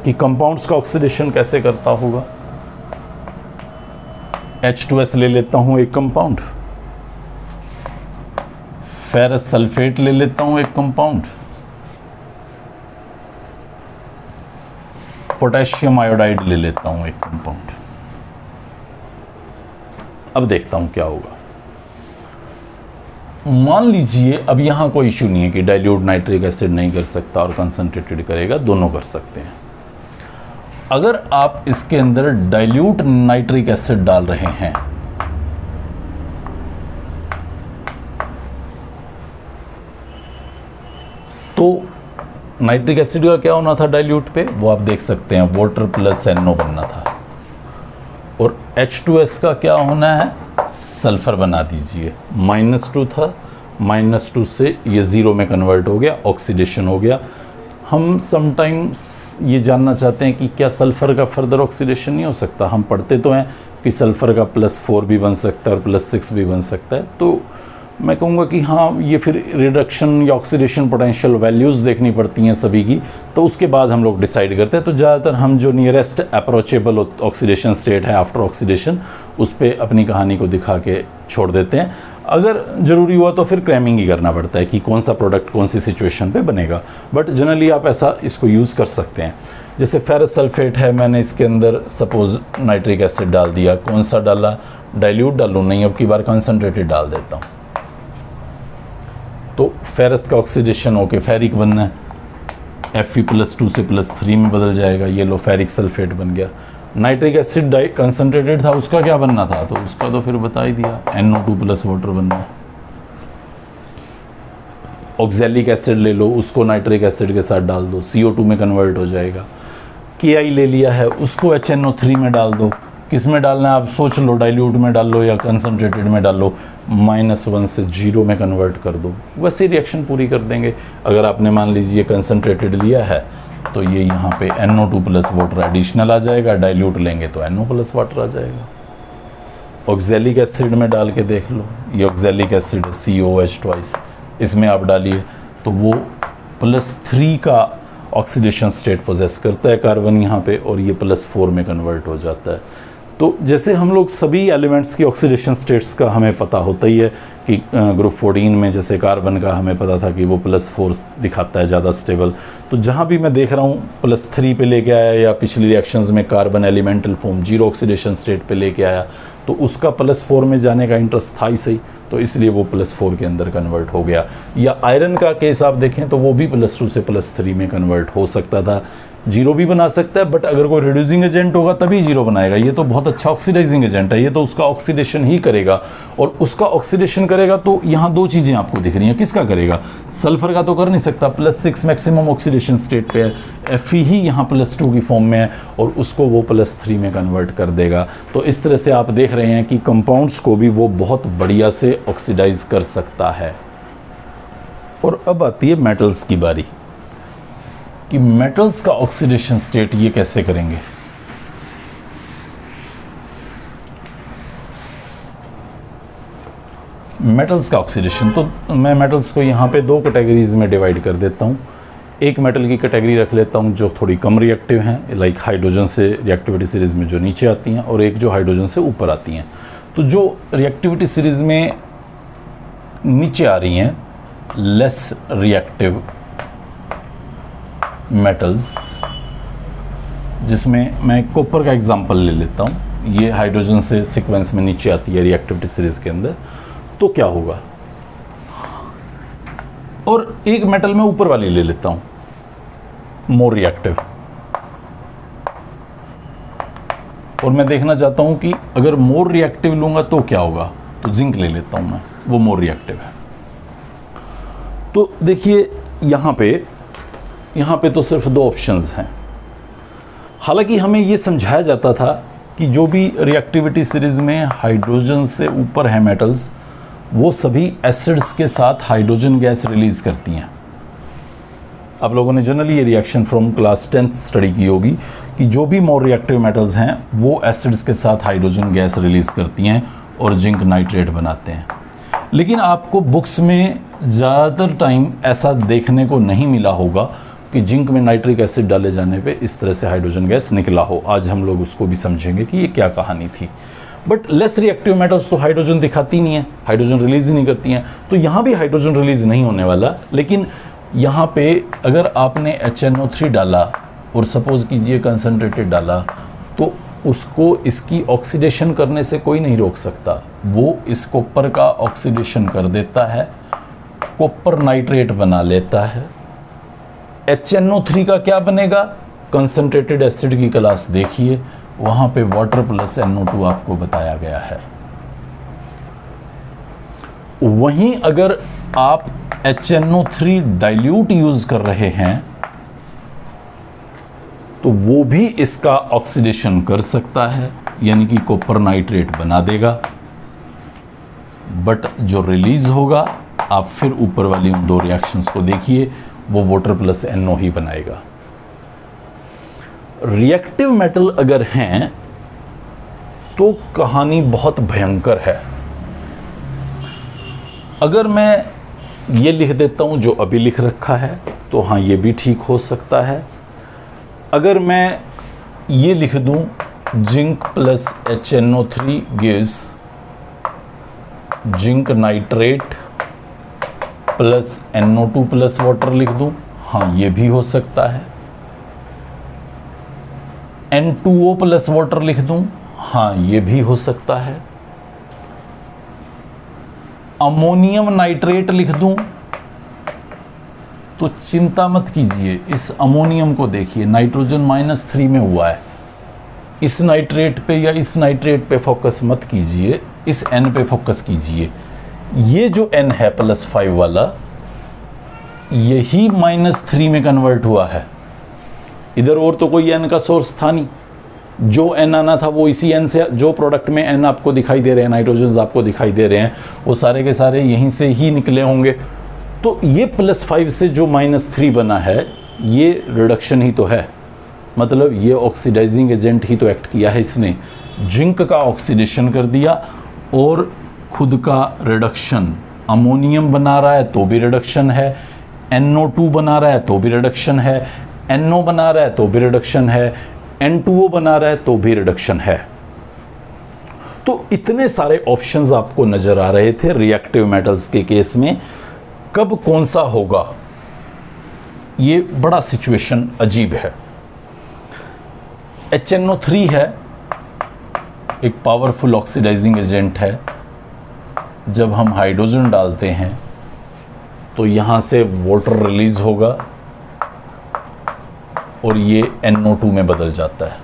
कि कंपाउंड्स का ऑक्सीडेशन कैसे करता होगा। H2S ले लेता हूं एक कंपाउंड, फेरस सल्फेट ले लेता हूं एक कंपाउंड, पोटेशियम आयोडाइड ले लेता हूं एक कंपाउंड। अब देखता हूं क्या होगा। मान लीजिए अब यहां कोई इशू नहीं है कि डाइल्यूट नाइट्रिक एसिड नहीं कर सकता और कंसंट्रेटेड करेगा, दोनों कर सकते हैं। अगर आप इसके अंदर डाइल्यूट नाइट्रिक एसिड डाल रहे हैं तो नाइट्रिक एसिड का क्या होना था डाइल्यूट पे, वो आप देख सकते हैं, वाटर प्लस NO बनना था। और H2S का क्या होना है, सल्फर बना दीजिए। -2 था, -2 से ये 0 में कन्वर्ट हो गया, ऑक्सीडेशन हो गया। हम समटाइम्स ये जानना चाहते हैं कि क्या सल्फ़र का फर्दर ऑक्सीडेशन नहीं हो सकता। हम पढ़ते तो हैं कि सल्फ़र का +4 भी बन सकता है और +6 भी बन सकता है। तो मैं कहूँगा कि हाँ, ये फिर रिडक्शन या ऑक्सीडेशन पोटेंशियल वैल्यूज़ देखनी पड़ती हैं सभी की, तो उसके बाद हम लोग डिसाइड करते हैं। तो ज़्यादातर हम जो नियरेस्ट अप्रोचेबल ऑक्सीडेशन स्टेट है आफ्टर ऑक्सीडेशन, उस पर अपनी कहानी को दिखा के छोड़ देते हैं। अगर ज़रूरी हुआ तो फिर क्रैमिंग ही करना पड़ता है कि कौन सा प्रोडक्ट कौन सी सिचुएशन पे बनेगा, बट जनरली आप ऐसा इसको यूज़ कर सकते हैं। जैसे फेरस सल्फेट है, मैंने इसके अंदर सपोज़ नाइट्रिक एसिड डाल दिया, कौन सा डाला, डाइल्यूट डालूँ नहीं, अब की बार कंसनट्रेटेड डाल देता हूँ, तो फेरस का ऑक्सीडेशन होके फेरिक बनना है, Fe+2 से +3 में बदल जाएगा, ये लो फेरिक सल्फेट बन गया। नाइट्रिक एसिड कंसनट्रेटेड था, उसका क्या बनना था, तो उसका तो फिर बता ही दिया, NO2+ वाटर बनना है। ऑक्जेलिक एसिड ले लो, उसको नाइट्रिक एसिड के साथ डाल दो, CO2 में कन्वर्ट हो जाएगा। Ki ले लिया है, उसको HNO3 में डाल दो, किस में डालना है आप सोच लो, डाइल्यूट में डाल लो या कंसनट्रेटेड में डाल लो, -1 से 0 में कन्वर्ट कर दो, वैसे रिएक्शन पूरी कर देंगे। अगर आपने मान लीजिए कंसनट्रेटेड लिया है तो ये यहाँ पे NO2+ वाटर एडिशनल आ जाएगा, डाइल्यूट लेंगे तो NO+ वाटर आ जाएगा। ऑक्जेलिक एसिड में डाल के देख लो, ये ऑक्जेलिक एसिड COH ट्वाइस, इसमें आप डालिए तो वो +3 का ऑक्सीडेशन स्टेट पोजेस करता है कार्बन यहाँ पे, और ये +4 में कन्वर्ट हो जाता है। तो जैसे हम लोग सभी एलिमेंट्स की ऑक्सीडेशन स्टेट्स का हमें पता होता ही है कि ग्रुप 14 में जैसे कार्बन का हमें पता था कि वो +4 दिखाता है ज़्यादा स्टेबल, तो जहाँ भी मैं देख रहा हूँ +3 पे लेके आया, या पिछली रिएक्शंस में carbon elemental form 0 oxidation state पे लेके आया, तो उसका +4 में जाने का इंटरेस्ट था ही सही, तो इसलिए वो +4 के अंदर कन्वर्ट हो गया। या आयरन का केस आप देखें तो वो भी +2 से +3 में कन्वर्ट हो सकता था, 0 भी बना सकता है, बट अगर कोई रिड्यूसिंग एजेंट होगा तभी 0 बनाएगा। ये तो बहुत अच्छा ऑक्सीडाइजिंग एजेंट है, ये तो उसका ऑक्सीडेशन ही करेगा, और उसका ऑक्सीडेशन करेगा तो यहाँ दो चीज़ें आपको दिख रही हैं, किसका करेगा, सल्फर का तो कर नहीं सकता, +6 मैक्सिमम ऑक्सीडेशन स्टेट पे है, Fe ही यहाँ +2 की फॉर्म में है, और उसको वो +3 में कन्वर्ट कर देगा। तो इस तरह से आप देख रहे हैं कि कंपाउंड्स को भी वो बहुत बढ़िया से ऑक्सीडाइज कर सकता है। और अब आती है मेटल्स की बारी, कि मेटल्स का ऑक्सीडेशन स्टेट ये कैसे करेंगे। मेटल्स का ऑक्सीडेशन, तो मैं मेटल्स को यहाँ पे 2 कैटेगरीज में डिवाइड कर देता हूँ। एक मेटल की कैटेगरी रख लेता हूँ जो थोड़ी कम रिएक्टिव हैं, लाइक हाइड्रोजन से रिएक्टिविटी सीरीज़ में जो नीचे आती हैं, और एक जो हाइड्रोजन से ऊपर आती हैं। तो जो रिएक्टिविटी सीरीज़ में नीचे आ रही हैं, लेस रिएक्टिव मेटल्स, जिसमें मैं कॉपर का एग्जांपल ले लेता हूँ, ये हाइड्रोजन से सीक्वेंस में नीचे आती है रिएक्टिविटी सीरीज़ के अंदर, तो क्या होगा। और एक मेटल में ऊपर वाली ले लेता हूँ, मोर रिएक्टिव, और मैं देखना चाहता हूँ कि अगर मोर रिएक्टिव लूँगा तो क्या होगा, तो जिंक ले लेता हूँ मैं, वो मोर रिएक्टिव है। तो देखिए यहाँ पे तो सिर्फ 2 ऑप्शंस हैं। हालांकि हमें ये समझाया जाता था कि जो भी रिएक्टिविटी सीरीज़ में हाइड्रोजन से ऊपर है मेटल्स, वो सभी एसिड्स के साथ हाइड्रोजन गैस रिलीज़ करती हैं। आप लोगों ने जनरली ये reaction from class 10th study की होगी कि जो भी मोर रिएक्टिव मेटल्स हैं वो एसिड्स के साथ हाइड्रोजन गैस रिलीज़ करती हैं और जिंक नाइट्रेट बनाते हैं। लेकिन आपको बुक्स में ज़्यादातर टाइम ऐसा देखने को नहीं मिला होगा कि जिंक में नाइट्रिक एसिड डाले जाने पे इस तरह से हाइड्रोजन गैस निकला हो। आज हम लोग उसको भी समझेंगे कि ये क्या कहानी थी। बट लेस रिएक्टिव मेटल्स तो हाइड्रोजन दिखाती नहीं है, हाइड्रोजन रिलीज़ ही नहीं करती हैं, तो यहाँ भी हाइड्रोजन रिलीज़ नहीं होने वाला। लेकिन यहाँ पे अगर आपने HNO3 डाला और सपोज़ कीजिए कंसनट्रेटेड डाला, तो उसको इसकी ऑक्सीडेशन करने से कोई नहीं रोक सकता। वो इस कॉपर का ऑक्सीडेशन कर देता है, कॉपर नाइट्रेट बना लेता है। HNO3 का क्या बनेगा, कंसनट्रेटेड एसिड की क्लास देखिए, वहाँ पे वाटर प्लस NO2 आपको बताया गया है। वहीं अगर आप HNO3 डाइल्यूट यूज कर रहे हैं तो वो भी इसका ऑक्सीडेशन कर सकता है, यानी कि कॉपर नाइट्रेट बना देगा। बट जो रिलीज होगा, आप फिर ऊपर वाली उन 2 रिएक्शंस को देखिए, वो वाटर प्लस NO ही बनाएगा। रिएक्टिव मेटल अगर हैं तो कहानी बहुत भयंकर है। अगर मैं ये लिख देता हूँ जो अभी लिख रखा है तो हाँ ये भी ठीक हो सकता है। अगर मैं ये लिख दूँ zinc plus HNO3 gives zinc nitrate plus NO2 plus water लिख दूँ, हाँ ये भी हो सकता है। N2O प्लस वाटर लिख दूँ, हाँ ये भी हो सकता है। अमोनियम नाइट्रेट लिख दूं तो चिंता मत कीजिए, इस अमोनियम को देखिए नाइट्रोजन -3 में हुआ है। इस नाइट्रेट पे या इस नाइट्रेट पे फोकस मत कीजिए, इस N पे फोकस कीजिए। ये जो N है +5 वाला, यही -3 में कन्वर्ट हुआ है। इधर और तो कोई N का सोर्स था नहीं। जो N आना था वो इसी N से, जो प्रोडक्ट में N आपको दिखाई दे रहे हैं, नाइट्रोजन आपको दिखाई दे रहे हैं, वो सारे के सारे यहीं से ही निकले होंगे। तो ये +5 से जो -3 बना है, ये रिडक्शन ही तो है। मतलब ये ऑक्सीडाइजिंग एजेंट ही तो एक्ट किया है इसने। जिंक का ऑक्सीडेशन कर दिया और खुद का रिडक्शन। अमोनियम बना रहा है तो भी रिडक्शन है, NO2 बना रहा है तो भी रिडक्शन है, NO बना रहा है तो भी रिडक्शन है, N2O बना रहा है तो भी रिडक्शन है। तो इतने सारे ऑप्शंस आपको नजर आ रहे थे रिएक्टिव मेटल्स के केस में। कब कौन सा होगा, ये बड़ा सिचुएशन अजीब है। HNO3 है, एक पावरफुल ऑक्सीडाइजिंग एजेंट है। जब हम हाइड्रोजन डालते हैं तो यहां से वाटर रिलीज होगा और ये NO2 में बदल जाता है।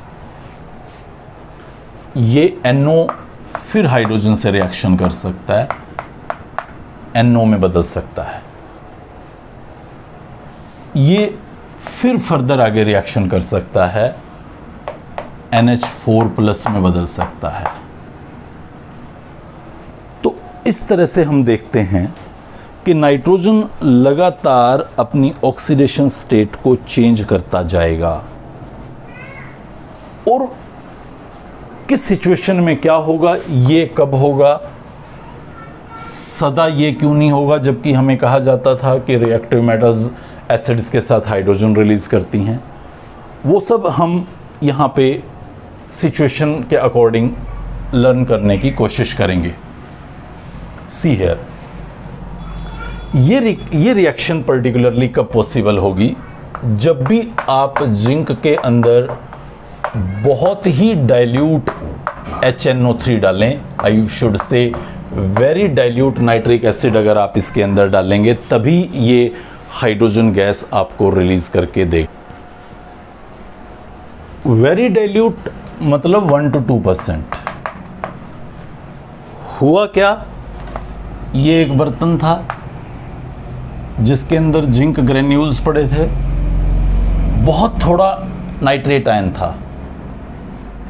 ये NO फिर हाइड्रोजन से रिएक्शन कर सकता है, NO में बदल सकता है। ये फिर फर्दर आगे रिएक्शन कर सकता है, NH4+ में बदल सकता है। तो इस तरह से हम देखते हैं कि नाइट्रोजन लगातार अपनी ऑक्सीडेशन स्टेट को चेंज करता जाएगा। और किस सिचुएशन में क्या होगा, ये कब होगा, सदा ये क्यों नहीं होगा, जबकि हमें कहा जाता था कि रिएक्टिव मेटल्स एसिड्स के साथ हाइड्रोजन रिलीज करती हैं। वो सब हम यहाँ पे सिचुएशन के अकॉर्डिंग लर्न करने की कोशिश करेंगे। सी हियर, ये रिएक्शन पर्टिकुलरली कब पॉसिबल होगी, जब भी आप जिंक के अंदर बहुत ही डाइल्यूट HNO3 डालें, I should say very dilute nitric acid अगर आप इसके अंदर डालेंगे, तभी ये हाइड्रोजन गैस आपको रिलीज करके दे। वेरी डाइल्यूट मतलब 1 to 2%। हुआ क्या, ये एक बर्तन था जिसके अंदर जिंक ग्रेन्यूल्स पड़े थे, बहुत थोड़ा नाइट्रेट आयन था।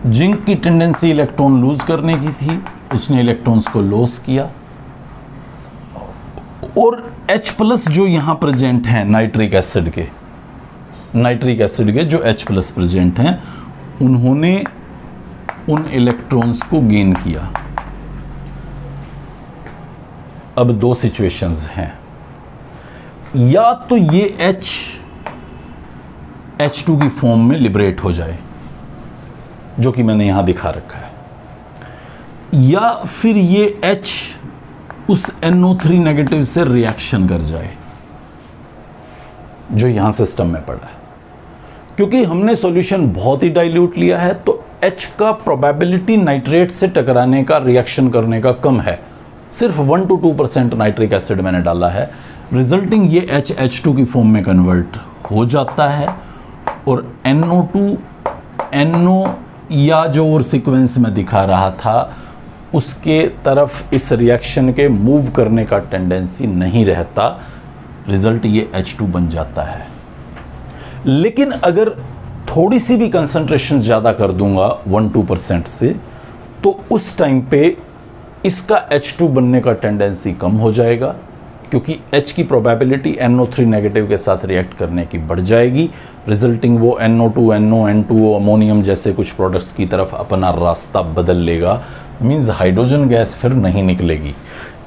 जिंक की टेंडेंसी इलेक्ट्रॉन लूज करने की थी, उसने इलेक्ट्रॉन्स को लॉस किया और H+ जो यहां प्रेजेंट हैं नाइट्रिक एसिड के जो H+ प्रेजेंट हैं, उन्होंने उन इलेक्ट्रॉन्स को गेन किया। अब दो सिचुएशंस हैं, या तो ये H2 की फॉर्म में लिबरेट हो जाए, जो कि मैंने यहां दिखा रखा है, या फिर ये H उस NO3 नेगेटिव से रिएक्शन कर जाए जो यहां सिस्टम में पड़ा है। क्योंकि हमने सॉल्यूशन बहुत ही डाइल्यूट लिया है, तो H का प्रोबेबिलिटी नाइट्रेट से टकराने का, रिएक्शन करने का कम है। सिर्फ 1 to 2% नाइट्रिक एसिड मैंने डाला है, रिजल्टिंग ये H2 की फॉर्म में कन्वर्ट हो जाता है और NO2 NO या जो और सीक्वेंस में दिखा रहा था उसके तरफ इस रिएक्शन के मूव करने का टेंडेंसी नहीं रहता, रिजल्ट ये H2 बन जाता है। लेकिन अगर थोड़ी सी भी कंसंट्रेशन ज़्यादा कर दूंगा 1-2% से, तो उस टाइम पे इसका H2 बनने का टेंडेंसी कम हो जाएगा, क्योंकि H की प्रोबेबिलिटी NO3 नेगेटिव के साथ रिएक्ट करने की बढ़ जाएगी, रिजल्टिंग वो NO2 NO N2O अमोनियम जैसे कुछ प्रोडक्ट्स की तरफ अपना रास्ता बदल लेगा। मींस हाइड्रोजन गैस फिर नहीं निकलेगी।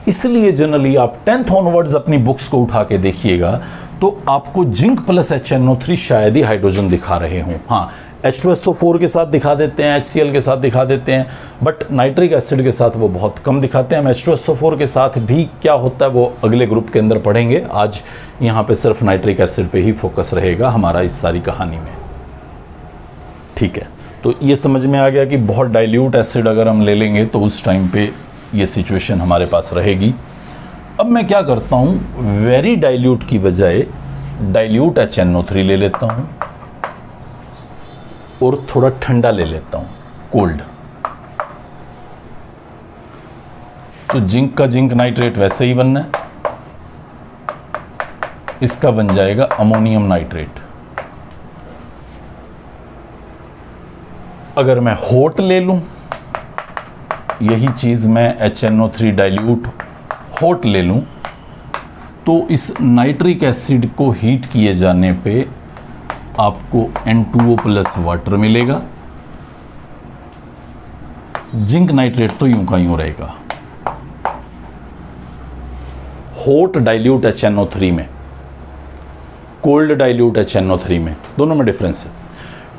इसलिए जनरली आप 10th ऑनवर्ड्स अपनी बुक्स को उठा के देखिएगा तो आपको जिंक प्लस HNO3 शायद ही हाइड्रोजन दिखा रहे हों। हाँ, H2SO4 के साथ दिखा देते हैं, HCl के साथ दिखा देते हैं, बट नाइट्रिक एसिड के साथ वो बहुत कम दिखाते हैं। हम H2SO4 के साथ भी क्या होता है वो अगले ग्रुप के अंदर पढ़ेंगे। आज यहाँ पे सिर्फ नाइट्रिक एसिड पे ही फोकस रहेगा हमारा इस सारी कहानी में। ठीक है, तो ये समझ में आ गया कि बहुत डाइल्यूट एसिड अगर हम ले लेंगे तो उस टाइम पे ये सिचुएशन हमारे पास रहेगी। अब मैं क्या करता हूँ, वेरी डाइल्यूट की बजाय डाइल्यूट HNO3 ले लेता हूँ और थोड़ा ठंडा ले लेता हूँ, कोल्ड। तो जिंक का जिंक नाइट्रेट वैसे ही बनना है, इसका बन जाएगा अमोनियम नाइट्रेट। अगर मैं हॉट ले लूं, यही चीज़ मैं HNO3 डाइल्यूट हॉट ले लूं, तो इस नाइट्रिक एसिड को हीट किए जाने पे आपको N2O प्लस वाटर मिलेगा। जिंक नाइट्रेट तो यूं का यूं रहेगा। हॉट डाइल्यूट HNO3 में, कोल्ड डाइल्यूट HNO3 में, दोनों में डिफरेंस है।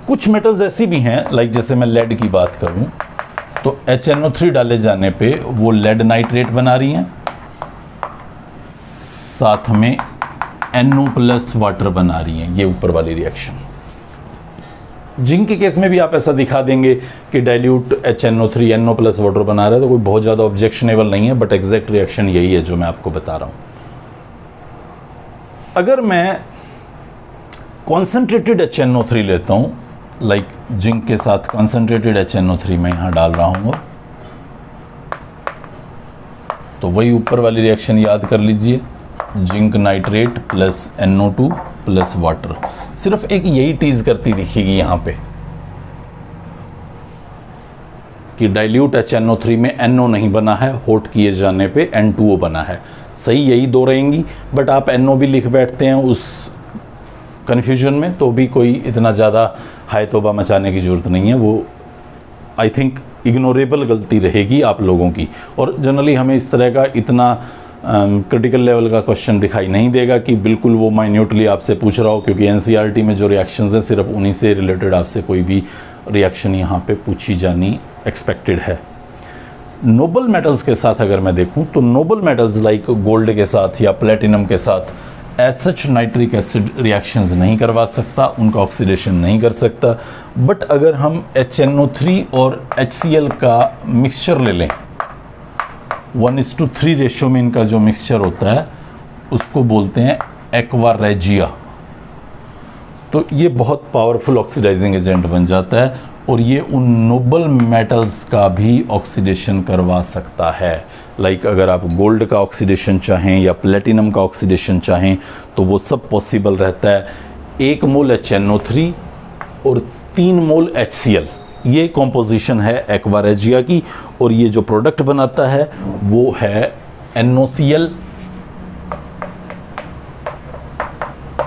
कुछ मेटल्स ऐसी भी हैं, लाइक जैसे मैं लेड की बात करूं तो HNO3 डाले जाने पे वो लेड नाइट्रेट बना रही हैं, साथ में NO प्लस वाटर बना रही हैं, ये ऊपर वाली रिएक्शन। जिंक के केस में भी आप ऐसा दिखा देंगे कि dilute HNO3 NO plus water बना रहा है, तो कोई बहुत ज़्यादा ऑब्जेक्शनेबल नहीं है, बट एग्जैक्ट रिएक्शन यही है जो मैं आपको बता रहा हूँ। अगर मैं कॉन्सेंट्रेटेड HNO3 लेता हूँ, लाइक जिंक के साथ कॉन्सेंट्रेटेड HNO3 मैं यहाँ डाल रहा हूँ, तो वही ऊपर वाली रिएक्शन याद कर लीजिए, zinc nitrate plus NO2 plus water. सिर्फ एक यही चीज करती दिखेगी यहाँ पे कि डाइल्यूट HNO3 में NO नहीं बना है, हॉट किए जाने पे N2O बना है। सही यही दो रहेंगी, बट आप NO भी लिख बैठते हैं उस कन्फ्यूजन में, तो भी कोई इतना ज़्यादा हाय तौबा मचाने की ज़रूरत नहीं है। वो आई थिंक इग्नोरेबल गलती रहेगी आप लोगों की, और जनरली हमें इस तरह का इतना क्रिटिकल लेवल का क्वेश्चन दिखाई नहीं देगा कि बिल्कुल वो माइन्यूटली आपसे पूछ रहा हो, क्योंकि NCERT में जो रिएक्शंस हैं सिर्फ उन्हीं से रिलेटेड आपसे कोई भी रिएक्शन यहाँ पे पूछी जानी एक्सपेक्टेड है। नोबल मेटल्स के साथ अगर मैं देखूं तो नोबल मेटल्स लाइक गोल्ड के साथ या प्लेटिनम के साथ as such nitric acid reactions नहीं करवा सकता, उनका ऑक्सीडेशन नहीं कर सकता। बट अगर हम HNO3 और HCl का मिक्सचर ले लें, 1:3 रेशियो में इनका जो मिक्सचर होता है उसको बोलते हैं एक्वा रेजिया, तो ये बहुत पावरफुल ऑक्सीडाइजिंग एजेंट बन जाता है और ये उन नोबल मेटल्स का भी ऑक्सीडेशन करवा सकता है। लाइक अगर आप गोल्ड का ऑक्सीडेशन चाहें या प्लेटिनम का ऑक्सीडेशन चाहें तो वो सब पॉसिबल रहता है। 1 मोल HNO3 और 3 मोल HCl, ये कॉम्पोजिशन है एक्वा रेजिया की, और ये जो प्रोडक्ट बनाता है वो है NOCl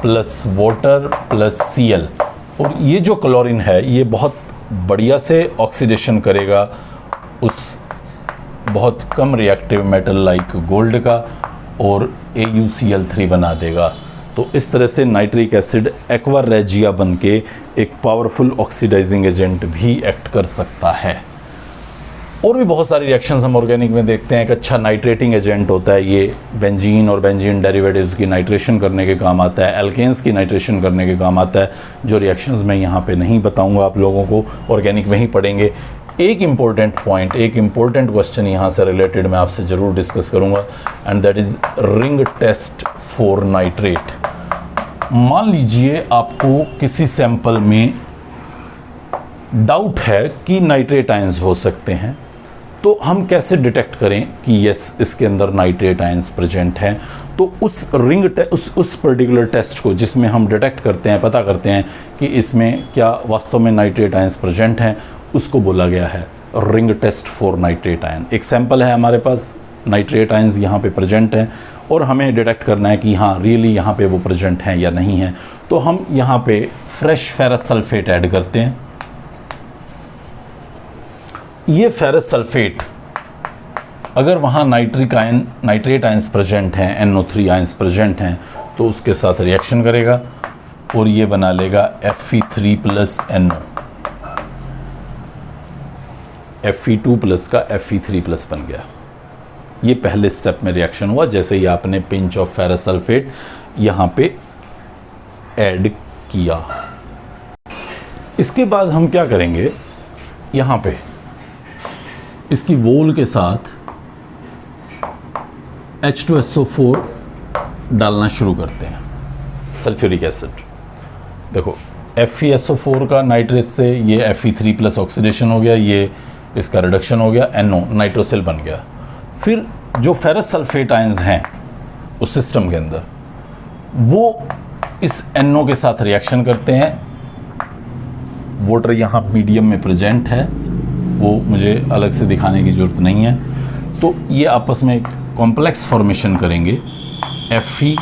plus water plus Cl। और ये जो क्लोरीन है ये बहुत बढ़िया से ऑक्सीडेशन करेगा उस बहुत कम रिएक्टिव मेटल लाइक गोल्ड का, और AuCl3 बना देगा। तो इस तरह से नाइट्रिक एसिड एक्वा रेजिया बन के एक पावरफुल ऑक्सीडाइजिंग एजेंट भी एक्ट कर सकता है। और भी बहुत सारी रिएक्शंस हम ऑर्गेनिक में देखते हैं। एक अच्छा नाइट्रेटिंग एजेंट होता है ये, बेंजीन और बेंजीन डेरिवेटिव्स की नाइट्रेशन करने के काम आता है, एल्केन्स की नाइट्रेशन करने के काम आता है, जो रिएक्शंस मैं यहाँ पे नहीं बताऊँगा आप लोगों को, ऑर्गेनिक में ही पढ़ेंगे। एक इम्पोर्टेंट पॉइंट, एक इम्पोर्टेंट क्वेश्चन यहाँ से रिलेटेड मैं आपसे ज़रूर डिस्कस करूँगा, and that is ring test for nitrate. मान लीजिए आपको किसी सैंपल में डाउट है कि नाइट्रेट आयंस हो सकते हैं, तो हम कैसे डिटेक्ट करें कि यस इसके अंदर नाइट्रेट आयंस प्रेजेंट हैं। तो उस उस पर्टिकुलर टेस्ट को जिसमें हम डिटेक्ट करते हैं, पता करते हैं कि इसमें क्या वास्तव में नाइट्रेट आयंस प्रेजेंट हैं, उसको बोला गया है ring test for nitrate ion. एक सैंपल है हमारे पास, नाइट्रेट आयंस यहाँ पे प्रेजेंट हैं और हमें डिटेक्ट करना है कि हाँ रियली यहाँ पे वो प्रेजेंट हैं या नहीं हैं। तो हम यहाँ पे फ्रेश फेरस सल्फेट ऐड करते हैं। ये फेरस सल्फेट अगर वहाँ नाइट्रेट आयंस प्रेजेंट हैं, NO3 आयंस प्रेजेंट हैं, तो उसके साथ रिएक्शन करेगा और ये बना लेगा Fe3 plus NO, Fe2 plus का Fe3 प्लस बन गया। ये पहले स्टेप में रिएक्शन हुआ, जैसे ही आपने पिंच ऑफ फेरस सल्फेट यहाँ पे ऐड किया। इसके बाद हम क्या करेंगे, यहाँ पे इसकी वोल के साथ H2SO4 डालना शुरू करते हैं, सल्फ्यूरिक एसिड। देखो FeSO4 का नाइट्रेट से ये Fe3 प्लस ऑक्सीडेशन हो गया, ये इसका रिडक्शन हो गया, NO नाइट्रोसिल बन गया। फिर जो फेरस सल्फेट आयंस हैं उस सिस्टम के अंदर, वो इस NO के साथ रिएक्शन करते हैं। वाटर यहाँ मीडियम में प्रेजेंट है, वो मुझे अलग से दिखाने की ज़रूरत नहीं है। तो ये आपस में एक कॉम्प्लेक्स फॉर्मेशन करेंगे, Fe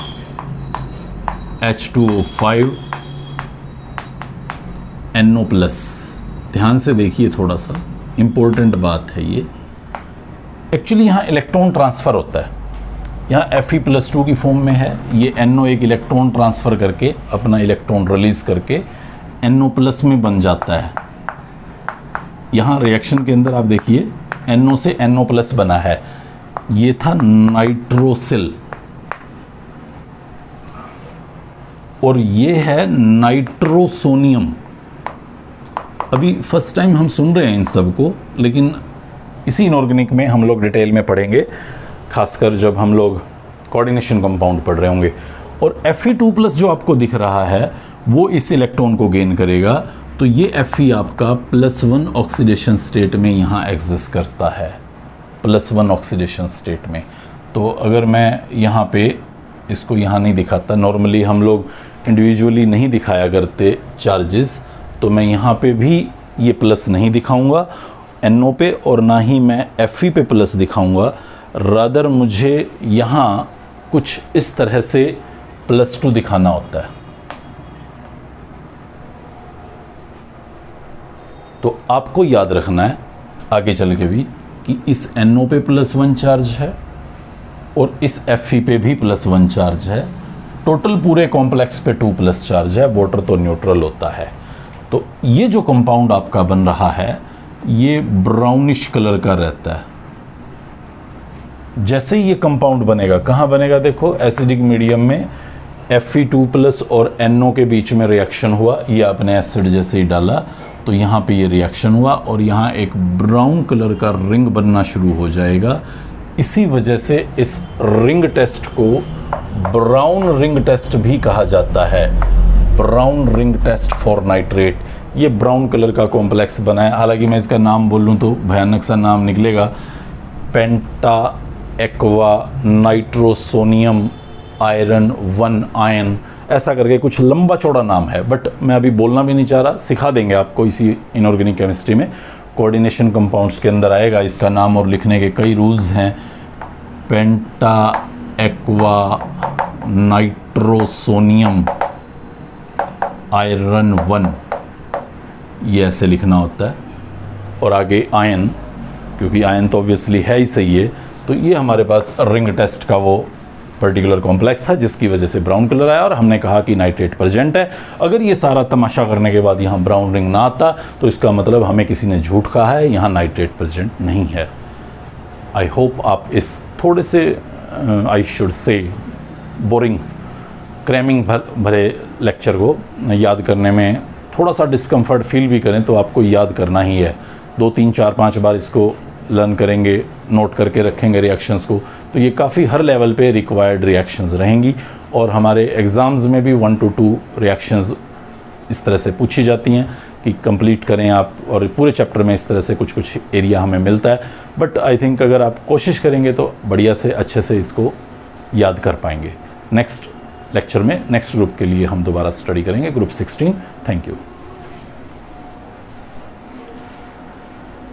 H2O5 NO प्लस। ध्यान से देखिए, थोड़ा सा इम्पोर्टेंट बात है ये। एक्चुअली यहाँ इलेक्ट्रॉन ट्रांसफ़र होता है, यहाँ Fe+2 की फॉर्म में है, ये NO एक इलेक्ट्रॉन ट्रांसफ़र करके अपना इलेक्ट्रॉन रिलीज़ करके NO प्लस में बन जाता है। यहाँ रिएक्शन के अंदर आप देखिए NO से NO प्लस बना है, ये था नाइट्रोसिल और ये है नाइट्रोसोनियम। अभी फर्स्ट टाइम हम सुन रहे हैं इन सब को, लेकिन इसी इनऑर्गेनिक में हम लोग डिटेल में पढ़ेंगे, खासकर जब हम लोग कोऑर्डिनेशन कंपाउंड पढ़ रहे होंगे। और Fe2 प्लस जो आपको दिख रहा है वो इस इलेक्ट्रॉन को गेन करेगा, तो ये Fe आपका +1 ऑक्सीडेशन स्टेट में यहाँ एग्जिस्ट करता है, +1 ऑक्सीडेशन स्टेट में। तो अगर मैं यहाँ पे इसको यहाँ नहीं दिखाता, नॉर्मली हम लोग इंडिविजुअली नहीं दिखाया करते चार्जेस, तो मैं यहाँ पे भी ये प्लस नहीं दिखाऊंगा NO पे, और ना ही मैं Fe पे प्लस दिखाऊंगा। रादर मुझे यहाँ कुछ इस तरह से +2 दिखाना होता है। तो आपको याद रखना है आगे चल के भी कि इस NO पे +1 चार्ज है और इस Fe पे भी +1 चार्ज है। टोटल पूरे कॉम्प्लेक्स पे 2 प्लस चार्ज है। वाटर तो न्यूट्रल होता है। तो ये जो कंपाउंड आपका बन रहा है ये ब्राउनिश कलर का रहता है। जैसे ही ये कंपाउंड बनेगा, कहाँ बनेगा देखो, एसिडिक मीडियम में Fe2 प्लस और NO के बीच में रिएक्शन हुआ, ये आपने एसिड जैसे ही डाला तो यहाँ पे ये रिएक्शन हुआ और यहाँ एक ब्राउन कलर का रिंग बनना शुरू हो जाएगा। इसी वजह से इस रिंग टेस्ट को ब्राउन रिंग टेस्ट भी कहा जाता है, brown ring test for nitrate. ये ब्राउन कलर का कॉम्प्लेक्स बना है। हालांकि मैं इसका नाम बोलूँ तो भयानक सा नाम निकलेगा, पेंटा एक्वा नाइट्रोसोनियम आयरन 1 आयन, ऐसा करके कुछ लंबा चौड़ा नाम है, बट मैं अभी बोलना भी नहीं चाह रहा। सिखा देंगे आपको इसी इनऑर्गेनिक केमिस्ट्री में, कोऑर्डिनेशन कंपाउंड्स के अंदर आएगा इसका नाम और लिखने के कई रूल्स हैं। पेंटा एक्वा नाइट्रोसोनियम आयरन 1, ये ऐसे लिखना होता है। और आगे आयन, क्योंकि आयन तो ऑब्वियसली है ही सही है, तो ये हमारे पास रिंग टेस्ट का वो पर्टिकुलर कॉम्प्लेक्स था जिसकी वजह से ब्राउन कलर आया और हमने कहा कि नाइट्रेट प्रेजेंट है। अगर ये सारा तमाशा करने के बाद यहाँ ब्राउन रिंग ना आता तो इसका मतलब हमें किसी ने झूठ कहा है, यहाँ नाइट्रेट प्रेजेंट नहीं है। आई होप आप इस थोड़े से I should say boring cramming भरे लेक्चर को याद करने में थोड़ा सा डिस्कम्फर्ट फील भी करें तो आपको याद करना ही है। 2, 3, 4, 5 बार इसको लर्न करेंगे, नोट करके रखेंगे रिएक्शंस को, तो ये काफ़ी हर लेवल पे रिक्वायर्ड रिएक्शंस रहेंगी। और हमारे एग्ज़ाम्स में भी 1 to 2 रिएक्शंस इस तरह से पूछी जाती हैं कि कंप्लीट करें आप, और पूरे चैप्टर में इस तरह से कुछ कुछ एरिया हमें मिलता है। बट आई थिंक अगर आप कोशिश करेंगे तो बढ़िया से अच्छे से इसको याद कर पाएंगे। नेक्स्ट लेक्चर में नेक्स्ट ग्रुप के लिए हम दोबारा स्टडी करेंगे, ग्रुप 16। Thank you.